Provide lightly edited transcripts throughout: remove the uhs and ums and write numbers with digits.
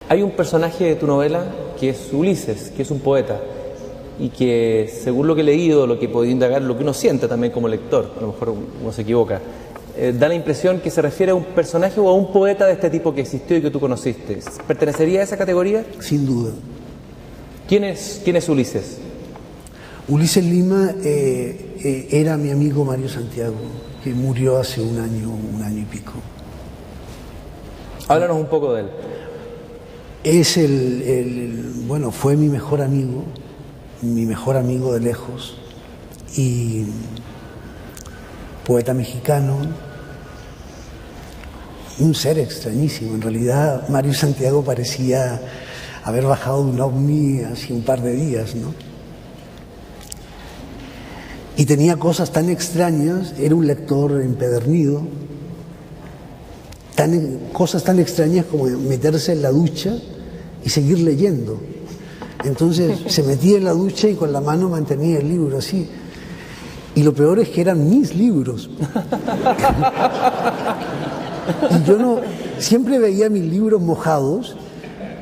Hay un personaje de tu novela que es Ulises, que es un poeta, y que según lo que he leído, lo que he podido indagar, lo que uno siente también como lector, a lo mejor uno se equivoca, da la impresión que se refiere a un personaje o a un poeta de este tipo que existió y que tú conociste. ¿Pertenecería a esa categoría? Sin duda. ¿Quién es Ulises? Ulises Lima era mi amigo Mario Santiago, que murió hace un año y pico. Háblanos un poco de él. Es bueno, fue mi mejor amigo de lejos, y poeta mexicano, un ser extrañísimo. En realidad, Mario Santiago parecía haber bajado de un ovni hace un par de días, ¿no? Y tenía cosas tan extrañas, era un lector empedernido, cosas tan extrañas como meterse en la ducha y seguir leyendo. Entonces se metía en la ducha y con la mano mantenía el libro así. Y lo peor es que eran mis libros. Y yo siempre veía mis libros mojados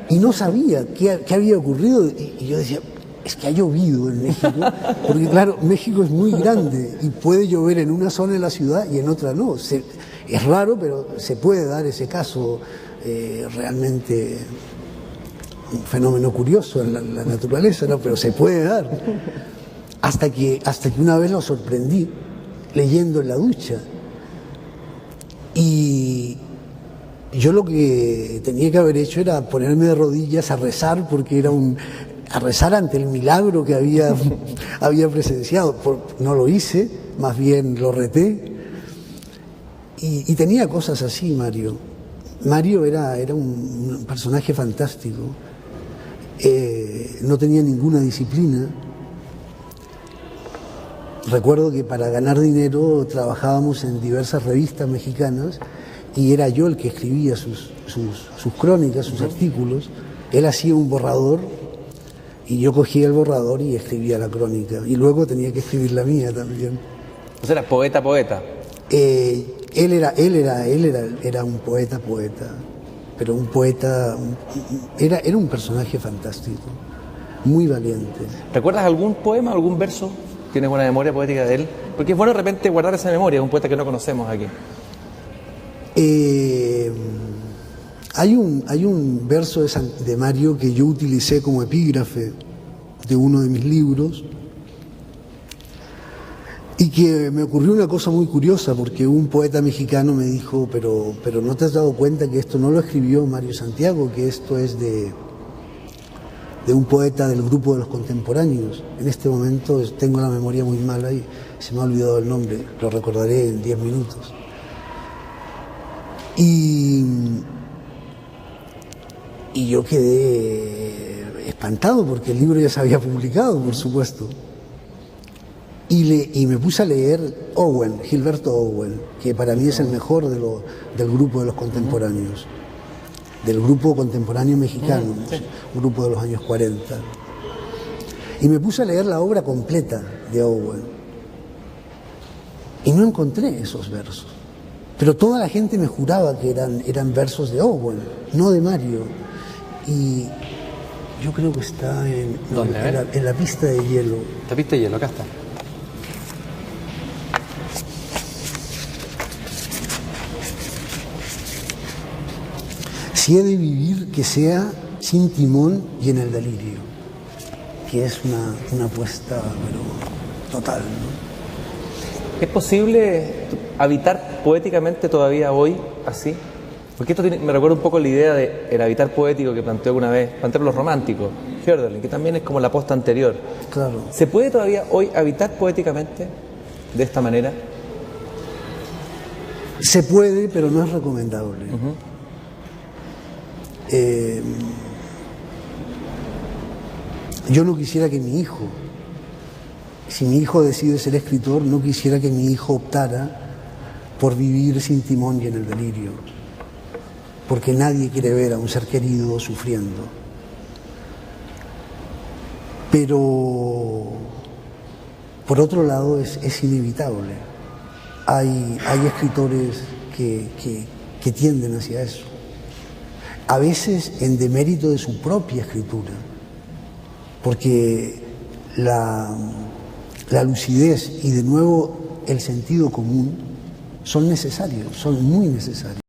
y no sabía qué había ocurrido. Y yo decía, es que ha llovido en México, porque claro, México es muy grande y puede llover en una zona de la ciudad y en otra no. Es raro, pero se puede dar ese caso, realmente un fenómeno curioso en la naturaleza, ¿no? Pero se puede dar. Hasta que una vez lo sorprendí leyendo en la ducha. Y yo lo que tenía que haber hecho era ponerme de rodillas a rezar, porque a rezar ante el milagro que había presenciado. No lo hice, más bien lo reté. Y tenía cosas así, Mario. Mario era un personaje fantástico. No tenía ninguna disciplina. Recuerdo que para ganar dinero trabajábamos en diversas revistas mexicanas y era yo el que escribía sus crónicas, sus artículos. Él hacía un borrador y yo cogía el borrador y escribía la crónica. Y luego tenía que escribir la mía también. O sea, era poeta. Él era un poeta, pero un poeta, era un personaje fantástico, muy valiente. ¿Recuerdas algún poema, algún verso? ¿Tienes buena memoria poética de él? Porque es bueno de repente guardar esa memoria, es un poeta que no conocemos aquí. Hay un verso de Mario que yo utilicé como epígrafe de uno de mis libros, y que me ocurrió una cosa muy curiosa, porque un poeta mexicano me dijo, pero ¿no te has dado cuenta que esto no lo escribió Mario Santiago, que esto es de un poeta del grupo de los contemporáneos? En este momento tengo la memoria muy mala y se me ha olvidado el nombre, lo recordaré en 10 minutos. Y yo quedé espantado, porque el libro ya se había publicado, por supuesto. Y me puse a leer Gilberto Owen, que para mí es el mejor del grupo de los contemporáneos, del grupo contemporáneo mexicano, sí. Un grupo de los años 40. Y me puse a leer la obra completa de Owen. Y no encontré esos versos. Pero toda la gente me juraba que eran versos de Owen, no de Mario. Y yo creo que está en la pista de hielo. La pista de hielo, acá está. Si he de vivir, que sea sin timón y en el delirio, que es una apuesta pero total, ¿no? ¿Es posible habitar poéticamente todavía hoy así? Porque esto me recuerda un poco la idea del habitar poético que plantearon los románticos, Hölderlin, que también es como la posta anterior. Claro. ¿Se puede todavía hoy habitar poéticamente de esta manera? Se puede, pero no es recomendable. Yo no quisiera que mi hijo, si mi hijo decide ser escritor, no quisiera que mi hijo optara por vivir sin timón y en el delirio, porque nadie quiere ver a un ser querido sufriendo. Pero por otro lado es inevitable. Hay escritores que tienden hacia eso. a veces en demérito de su propia escritura, porque la lucidez y de nuevo el sentido común son necesarios, son muy necesarios.